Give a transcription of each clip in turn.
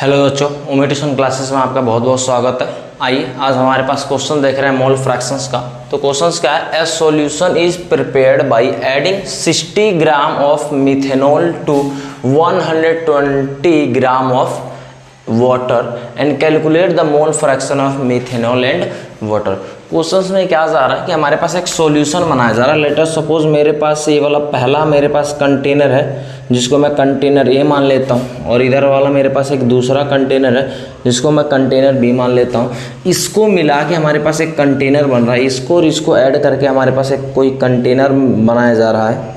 Hello बच्चों, Umed tuition classes में आपका बहुत बहुत स्वागत है। आइए आज हमारे पास क्वेश्चन देख रहे हैं मोल फ्रैक्शंस का। तो क्वेश्चंस क्या है, a solution is prepared by adding 60 gram of methanol to 120 gram of water and calculate the mole fraction of methanol and water. Questions में क्या जा रहा है कि हमारे पास एक सॉल्यूशन बनाया जा रहा है। लेटर सपोज मेरे पास ये वाला पहला मेरे पास कंटेनर है जिसको मैं कंटेनर ए मान लेता हूँ, और इधर वाला मेरे पास एक दूसरा कंटेनर है जिसको मैं कंटेनर बी मान लेता हूँ। इसको मिला के हमारे पास एक कंटेनर बन रहा है, इसको और इसको ऐड करके हमारे पास एक कोई कंटेनर बनाया जा रहा है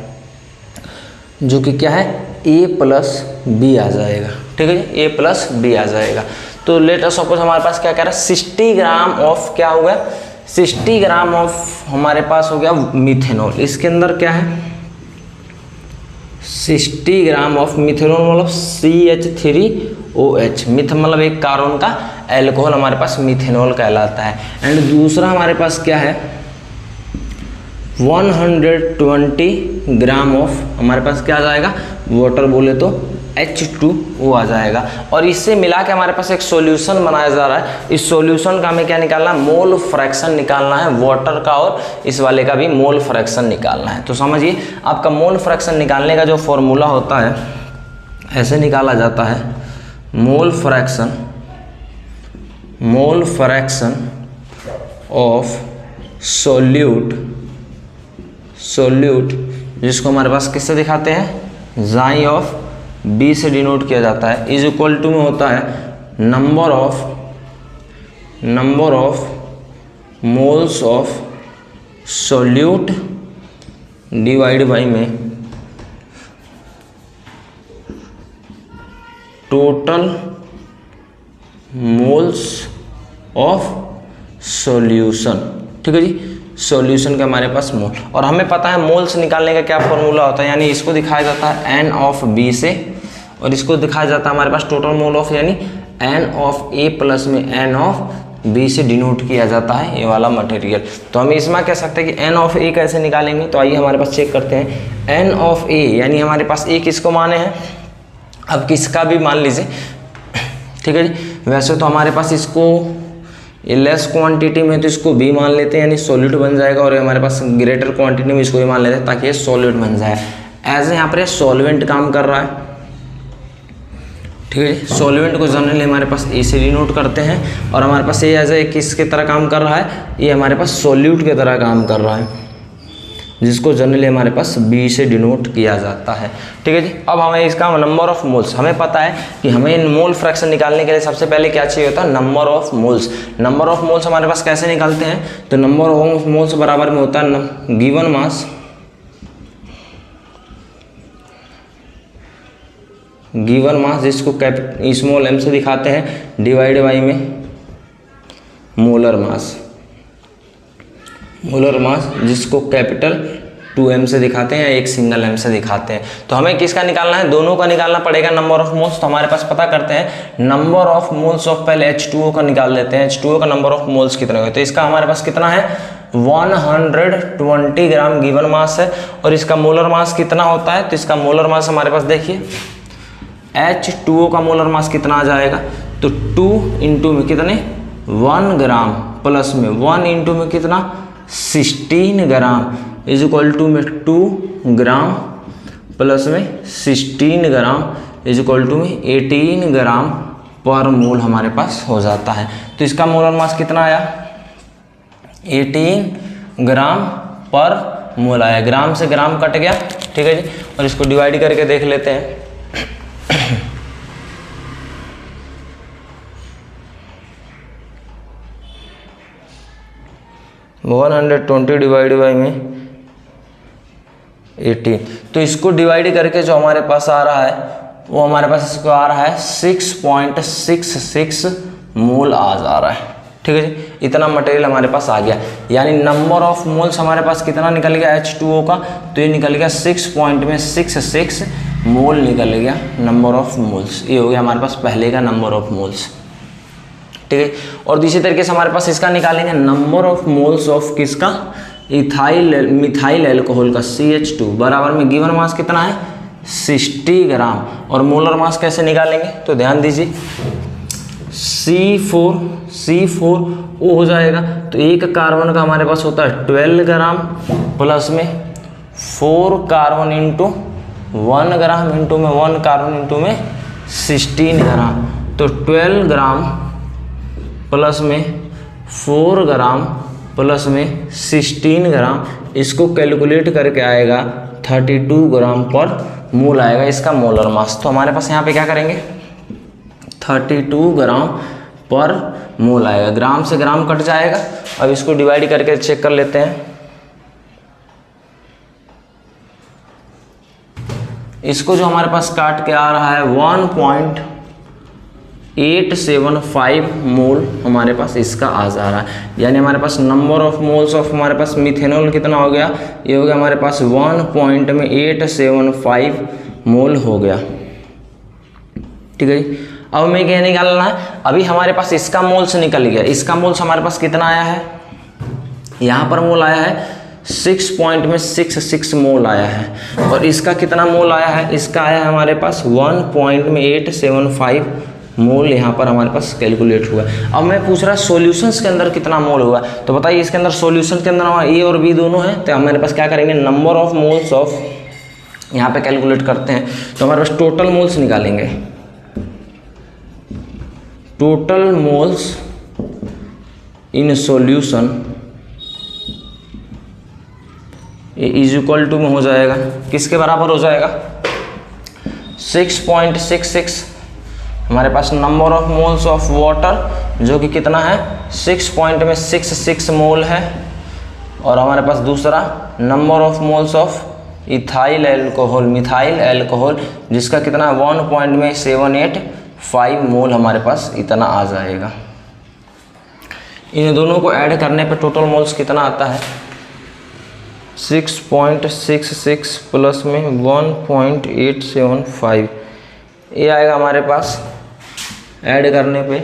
जो कि क्या है ए प्लस बी आ जाएगा। ठीक है जी, ए प्लस बी आ जाएगा। तो लेटर सपोज हमारे पास क्या कह रहा है 60 ग्राम ऑफ क्या हो गया 60 ग्राम ऑफ हमारे पास हो गया मिथेनॉल। इसके अंदर क्या है 60 ग्राम ऑफ मिथेनॉल मतलब CH3OH। मिथ मतलब एक कार्बन का एल्कोहल हमारे पास मिथेनॉल कहलाता है। एंड दूसरा हमारे पास क्या है 120 ग्राम ऑफ हमारे पास क्या आ जाएगा वाटर बोले तो H2O आ जाएगा। और इससे मिला के हमारे पास एक सॉल्यूशन बनाया जा रहा है। इस सॉल्यूशन का हमें क्या निकालना है, मोल फ्रैक्शन निकालना है वाटर का, और इस वाले का भी मोल फ्रैक्शन निकालना है। तो समझिए आपका मोल फ्रैक्शन निकालने का जो फॉर्मूला होता है ऐसे निकाला जाता है, मोल फ्रैक्शन ऑफ सोल्यूट जिसको हमारे पास किससे दिखाते हैं जाई ऑफ बी से डिनोट किया जाता है, इज इक्वल टू में होता है number of moles of solute divide by में टोटल मोल्स ऑफ सॉल्यूशन। ठीक है जी, सॉल्यूशन के हमारे पास मोल, और हमें पता है मोल्स निकालने का क्या फॉर्मूला होता है, यानी इसको दिखाया जाता है N ऑफ B से, और इसको दिखाया जाता है हमारे पास टोटल मोल ऑफ यानी N ऑफ A प्लस में N ऑफ B से डिनोट किया जाता है ये वाला मटेरियल। तो हम इसमें कह सकते हैं कि N ऑफ A कैसे निकालेंगे। तो आइए हमारे पास चेक करते हैं। N ऑफ A यानी हमारे पास A किसको माने हैं, अब किसका भी मान लीजिए। ठीक है जी, वैसे तो हमारे पास इसको ये लेस क्वांटिटी में तो इसको बी मान लेते हैं यानी सॉलिड बन जाएगा, और हमारे पास ग्रेटर क्वांटिटी में इसको भी मान लेते हैं ताकि ये सॉलिड बन जाए। एज यहाँ पर सॉल्वेंट काम कर रहा है। ठीक है जी, सॉल्वेंट को जनरली हमारे पास ए से डिनोट करते हैं, और हमारे पास ये एज ए किसके तरह काम कर रहा है, ये हमारे पास सॉल्यूट की तरह काम कर रहा है जिसको जनरली हमारे पास बी से डिनोट किया जाता है। ठीक है जी, अब हमें इसका नंबर ऑफ मोल्स, हमें पता है कि हमें मोल फ्रैक्शन निकालने के लिए सबसे पहले क्या चाहिए होता है number of moles. Number of moles हमारे पास कैसे निकालते हैं, तो नंबर ऑफ मोल्स बराबर में होता है गिवन मास जिसको स्मॉल m से दिखाते हैं डिवाइड बाई में मोलर मास जिसको कैपिटल 2m से दिखाते हैं या एक सिंगल m से दिखाते हैं। तो हमें किसका निकालना है, दोनों का निकालना पड़ेगा नंबर ऑफ मोल्स। तो हमारे पास पता करते हैं नंबर ऑफ मोल्स ऑफ पहले H2O का निकाल लेते हैं। H2O का नंबर ऑफ मोल्स कितने हुए, तो इसका हमारे पास कितना है 120 ग्राम गिवन मास है, और इसका मोलर मास कितना होता है, तो इसका मोलर मास हमारे पास देखिए H2O का मोलर मास कितना आ जाएगा, तो 2 इंटू में कितने 1 ग्राम प्लस में 1 इंटू में कितना 16 ग्राम इज इक्वल टू में 2 ग्राम प्लस में 16 ग्राम इज इक्वल टू में 18 ग्राम पर मोल हमारे पास हो जाता है। तो इसका मोलर मास कितना आया 18 ग्राम पर मोल आया, ग्राम से ग्राम कट गया। ठीक है जी, और इसको डिवाइड करके देख लेते हैं। 120 डिवाइड बाई में 18, तो इसको डिवाइड करके जो हमारे पास आ रहा है वो हमारे पास इसको आ रहा है 6.66 मोल आ जा रहा है। ठीक है जी, इतना मटेरियल हमारे पास आ गया, यानी नंबर ऑफ मोल्स हमारे पास कितना निकल गया H2O का, तो ये निकल गया 6.66 मोल निकल गया नंबर ऑफ मोल्स। ये हो गया हमारे पास पहले का नंबर ऑफ मोल्स। ठीक है, और दूसरी तरीके से हमारे पास इसका निकालेंगे नंबर ऑफ मोल्स ऑफ किसका मिथाइल एल्कोहल का CH2 बराबर में गिवन मास कितना है 60 ग्राम। और मोलर मास कैसे निकालेंगे तो ध्यान दीजिए, C4 O हो जाएगा। तो एक कार्बन का हमारे पास होता है 12 ग्राम प्लस में 4 कार्बन इंटू 1 ग्राम इंटू में 1 कार्बन इंटू में 16 ग्राम। तो 12 ग्राम प्लस में 4 ग्राम प्लस में 16 ग्राम, इसको कैलकुलेट करके आएगा 32 ग्राम पर मोल आएगा इसका मोलर मास। तो हमारे पास यहाँ पे क्या करेंगे, 32 ग्राम पर मोल आएगा। ग्राम से ग्राम कट जाएगा। अब इसको डिवाइड करके चेक कर लेते हैं। इसको जो हमारे पास काट के आ रहा है 1.875 मोल हमारे पास इसका आ जा रहा है। यानी हमारे पास नंबर ऑफ मोल्स ऑफ हमारे पास मिथेनॉल कितना हो गया, ये हो गया हमारे पास 1.875 मोल हो गया। ठीक है जी। अब हमें क्या निकालना है, अभी हमारे पास इसका मोल्स निकल गया। इसका मोल्स हमारे पास कितना आया है, यहाँ पर मोल आया है 6.66 मोल आया है। और इसका कितना मोल आया है, इसका आया है हमारे पास 1.875 मोल यहाँ पर हमारे पास कैलकुलेट हुआ। अब मैं पूछ रहा सॉल्यूशंस के अंदर कितना मोल हुआ, तो बताइए इसके अंदर सॉल्यूशन के अंदर हमारा ए और बी दोनों है। तो हमारे पास क्या करेंगे, नंबर ऑफ मोल्स ऑफ यहाँ पे कैलकुलेट करते हैं। तो हमारे पास टोटल मोल्स निकालेंगे। Total moles in solution is equal to में हो जाएगा, किसके बराबर हो जाएगा, 6.66 हमारे पास number of moles of water जो कि कितना है 6.66 मोल है। और हमारे पास दूसरा number of moles of ethyl alcohol, methyl alcohol, जिसका कितना 1.785 मोल हमारे पास इतना आ जाएगा। इन दोनों को ऐड करने पे टोटल मोल्स कितना आता है, 6.66 प्लस में 1.875, ये आएगा हमारे पास ऐड करने पे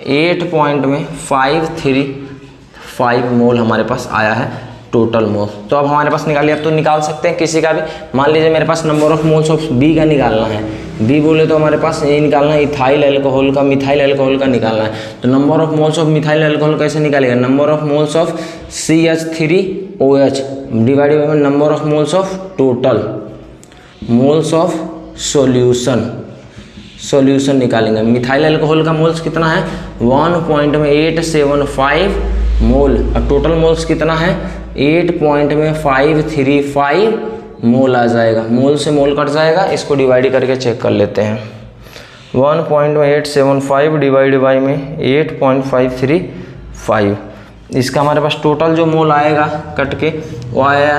8.535 मोल हमारे पास आया है टोटल मोल। तो अब हमारे पास निकालिए, अब तो निकाल सकते हैं किसी का भी। मान लीजिए मेरे पास number of moles of B का निकालना है, बी बोले तो हमारे पास ये निकालना है इथाइल एल्कोहल का, मिथाइल एल्कोहल का निकालना है। तो number of moles of methyl alcohol कैसे निकालेगा, number of moles of CH3OH divided by number of moles of total moles of solution निकालेंगे। मिथाइल एल्कोहल का मोल्स कितना है 1.875 मोल, और टोटल मोल्स कितना है 8.535 मोल आ जाएगा। मोल से मोल कट जाएगा, इसको डिवाइड करके चेक कर लेते हैं। 1.875 डिवाइड बाई में 8.535, इसका हमारे पास टोटल जो मोल आएगा कट के वो आया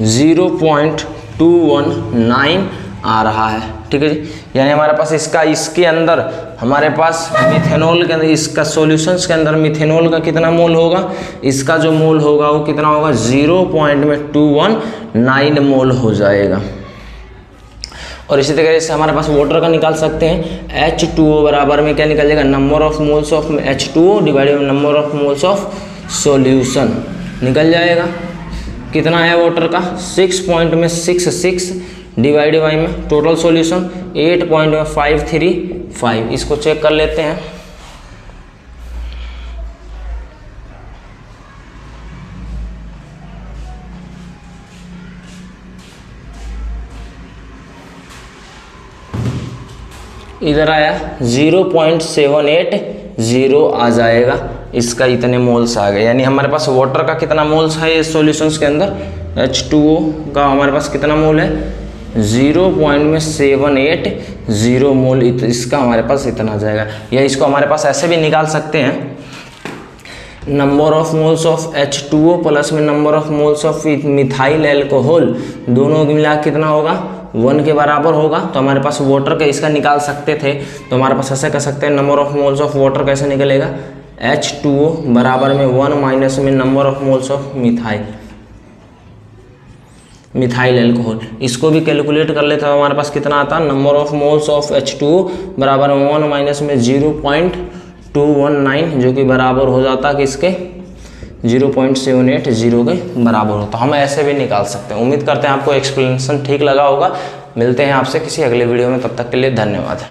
0.219 आ रहा है। ठीक है जी। यानी हमारे पास इसके अंदर हमारे पास मिथेनॉल के अंदर, इसका सॉल्यूशंस के अंदर मिथेनॉल का कितना मोल होगा, इसका जो मोल होगा वो कितना होगा 0.219 मोल हो जाएगा। और इसी तरीके से हमारे पास वाटर का निकाल सकते हैं। H2O बराबर में क्या निकल जाएगा, number of moles of H2O divided by number of moles of solution निकल जाएगा। कितना है वाटर का 6.66 डिवाइडेड बाई में टोटल सॉल्यूशन 8.535, इसको चेक कर लेते हैं। इधर आया 0.780 आ जाएगा, इसका इतने मोल्स आ गए। यानी हमारे पास वाटर का कितना मोल्स है ये सॉल्यूशंस के अंदर, H2O का हमारे पास कितना मोल है 0.780 मोल, इसका हमारे पास इतना आ जाएगा। या इसको हमारे पास ऐसे भी निकाल सकते हैं, number of moles of H2O plus में number of moles of methyl alcohol, दोनों मिला कितना होगा 1 के बराबर होगा। तो हमारे पास वाटर का इसका निकाल सकते थे, तो हमारे पास ऐसे कर सकते हैं, number of moles of water कैसे निकलेगा H2O बराबर में 1 माइनस में number of moles of methyl alcohol. इसको भी कैलकुलेट कर लेते हैं, हमारे पास कितना आता, number of moles of H2O बराबर में 1 माइनस में 0.219, जो कि बराबर हो जाता किसके 0.780 के बराबर होता है। हम ऐसे भी निकाल सकते हैं। उम्मीद करते हैं आपको एक्सप्लेनेशन ठीक लगा होगा। मिलते हैं आपसे किसी अगले वीडियो में, तब तक के लिए धन्यवाद।